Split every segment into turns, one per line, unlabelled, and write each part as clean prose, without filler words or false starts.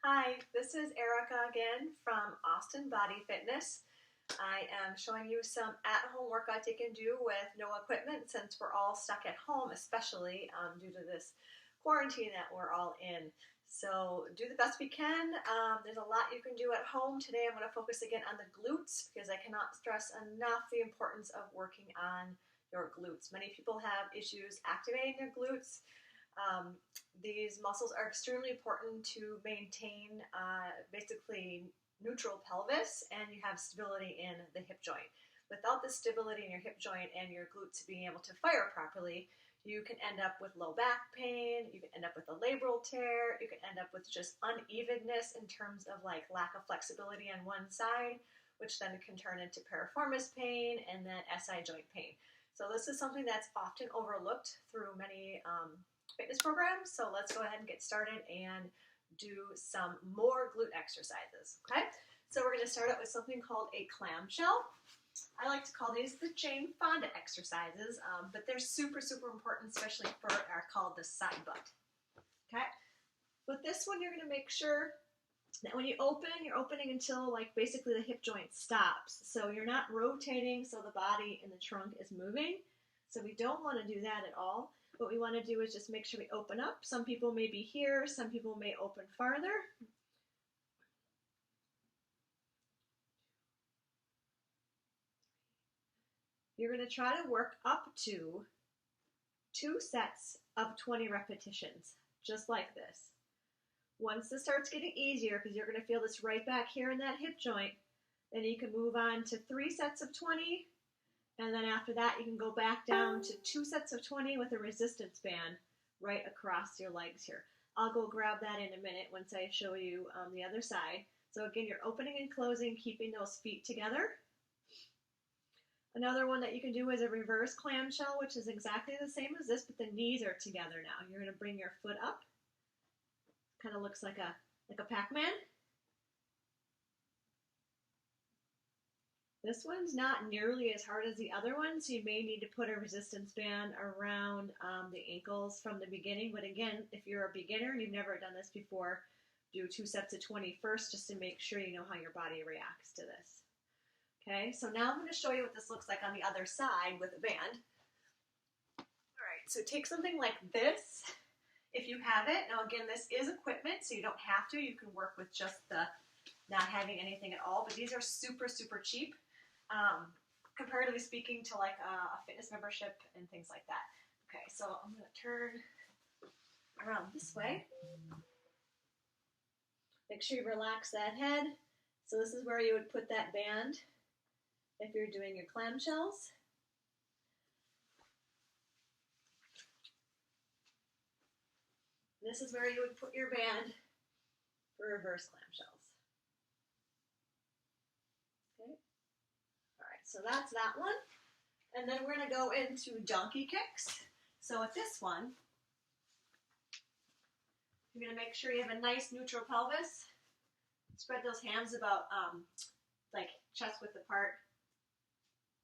Hi, this is Erika again from Austin Body Fitness. I am showing you some at-home workouts you can do with no equipment since we're all stuck at home, especially due to this quarantine that we're all in. So do the best we can. There's a lot you can do at home. Today I'm going to focus again on the glutes because I cannot stress enough the importance of working on your glutes. Many people have issues activating their glutes. These muscles are extremely important to maintain basically neutral pelvis, and you have stability in the hip joint. Without the stability in your hip joint and your glutes being able to fire properly, you can end up with low back pain, you can end up with a labral tear, you can end up with just unevenness in terms of like lack of flexibility on one side, which then can turn into piriformis pain and then SI joint pain. So this is something that's often overlooked through many fitness programs. So let's go ahead and get started and do some more glute exercises. Okay, so we're going to start out with something called a clamshell. I like to call these the Jane Fonda exercises, but they're super important, especially for are called the side butt. Okay, with this one you're going to make sure that when you open, you're opening until like basically the hip joint stops. So you're not rotating so the body and the trunk is moving. So we don't want to do that at all. What we want to do is just make sure we open up. Some people may be here, some people may open farther. You're going to try to work up to 2 sets of 20 repetitions, just like this. Once this starts getting easier, because you're going to feel this right back here in that hip joint, then you can move on to 3 sets of 20. And then after that, you can go back down to 2 sets of 20 with a resistance band right across your legs here. I'll go grab that in a minute once I show you the other side. So again, you're opening and closing, keeping those feet together. Another one that you can do is a reverse clamshell, which is exactly the same as this, but the knees are together now. You're going to bring your foot up. Kind of looks like a Pac-Man. This one's not nearly as hard as the other one, so you may need to put a resistance band around the ankles from the beginning. But again, if you're a beginner and you've never done this before, do 2 sets of 20 first just to make sure you know how your body reacts to this. Okay, so now I'm going to show you what this looks like on the other side with a band. All right, so take something like this if you have it. Now again, this is equipment, so you don't have to. You can work with just the not having anything at all, but these are super cheap. Comparatively speaking to like a fitness membership and things like that. Okay, so I'm going to turn around this way. Make sure you relax that head. So this is where you would put that band if you're doing your clamshells. This is where you would put your band for reverse clamshells. Okay. All right, so that's that one. And then we're going to go into donkey kicks. So with this one, you're going to make sure you have a nice neutral pelvis. Spread those hands about like chest width apart.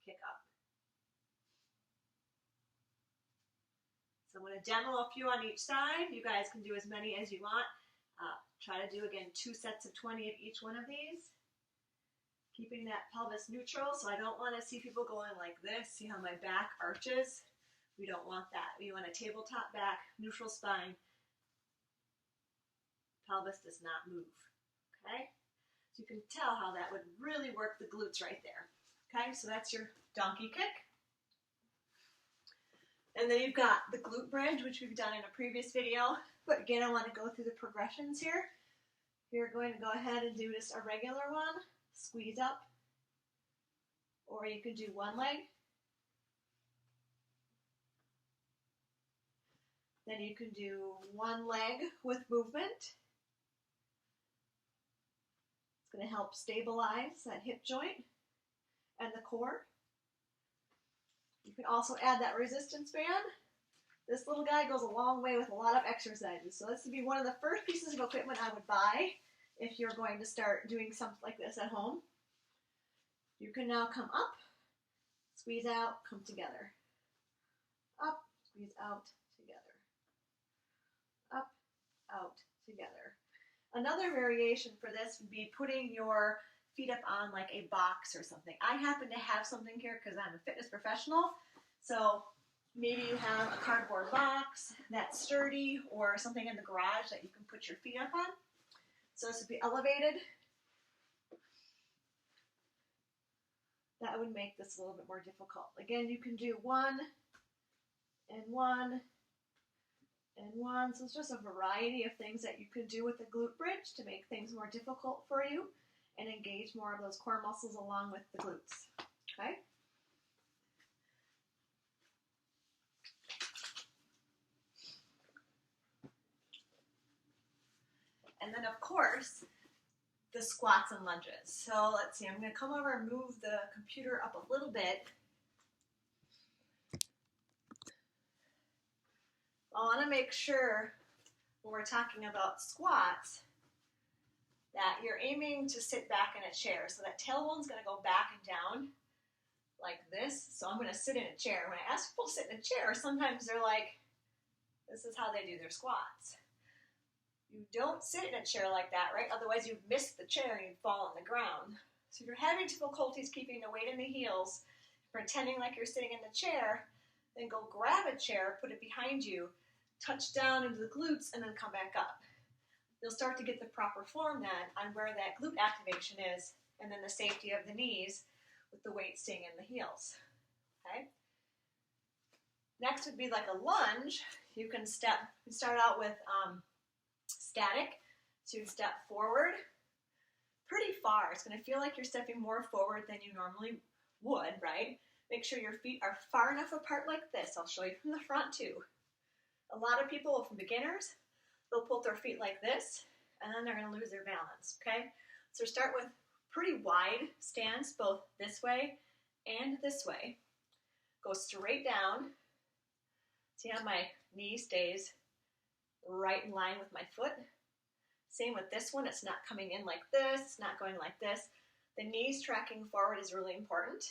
Kick up. So I'm going to demo a few on each side. You guys can do as many as you want. Try to do, again, 2 sets of 20 of each one of these. Keeping that pelvis neutral, so I don't want to see people going like this. See how my back arches? We don't want that. We want a tabletop back, neutral spine. Pelvis does not move. Okay? So you can tell how that would really work the glutes right there. Okay, so that's your donkey kick. And then you've got the glute bridge, which we've done in a previous video. But again, I want to go through the progressions here. You're going to go ahead and do just a regular one. Squeeze up. Or you could do one leg. Then you can do one leg with movement. It's going to help stabilize that hip joint and the core. You can also add that resistance band. This little guy goes a long way with a lot of exercises. So this would be one of the first pieces of equipment I would buy if you're going to start doing something like this at home. You can now come up, squeeze out, come together. Up, squeeze out, together. Up, out, together. Another variation for this would be putting your feet up on like a box or something. I happen to have something here because I'm a fitness professional. So maybe you have a cardboard box that's sturdy or something in the garage that you can put your feet up on. So this would be elevated. That would make this a little bit more difficult. Again, you can do 1 and 1 and 1. So it's just a variety of things that you can do with the glute bridge to make things more difficult for you and engage more of those core muscles along with the glutes. Okay? And then, of course, the squats and lunges. So let's see, I'm going to come over and move the computer up a little bit. I want to make sure when we're talking about squats that you're aiming to sit back in a chair. So that tailbone's going to go back and down like this. So I'm going to sit in a chair. When I ask people to sit in a chair, sometimes they're like, this is how they do their squats. You don't sit in a chair like that, right? Otherwise you'd miss the chair and you'd fall on the ground. So if you're having difficulties keeping the weight in the heels, pretending like you're sitting in the chair, then go grab a chair, put it behind you, touch down into the glutes, and then come back up. You'll start to get the proper form then on where that glute activation is, and then the safety of the knees with the weight staying in the heels. Okay? Next would be like a lunge. You can start out with static. So you step forward pretty far. It's going to feel like you're stepping more forward than you normally would, right? Make sure your feet are far enough apart like this. I'll show you from the front too. A lot of people, from beginners, they'll put their feet like this, and then they're going to lose their balance, okay? So start with pretty wide stance, both this way and this way. Go straight down. See how my knee stays right in line with my foot? Same with this one. It's not coming in like this. It's not going like this. The knees tracking forward is really important.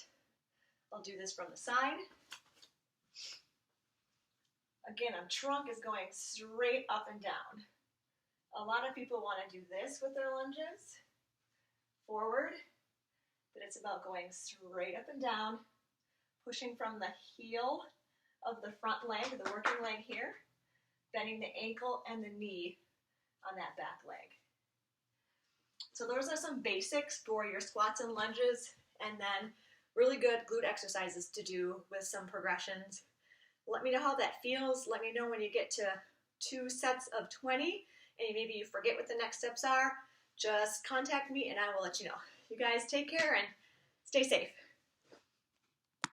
I'll do this from the side. Again, our trunk is going straight up and down. A lot of people want to do this with their lunges, forward, but it's about going straight up and down, pushing from the heel of the front leg, the working leg here, bending the ankle and the knee on that back leg. So those are some basics for your squats and lunges, and then really good glute exercises to do with some progressions. Let me know how that feels. Let me know when you get to 2 sets of 20 and maybe you forget what the next steps are. Just contact me and I will let you know. You guys take care and stay safe.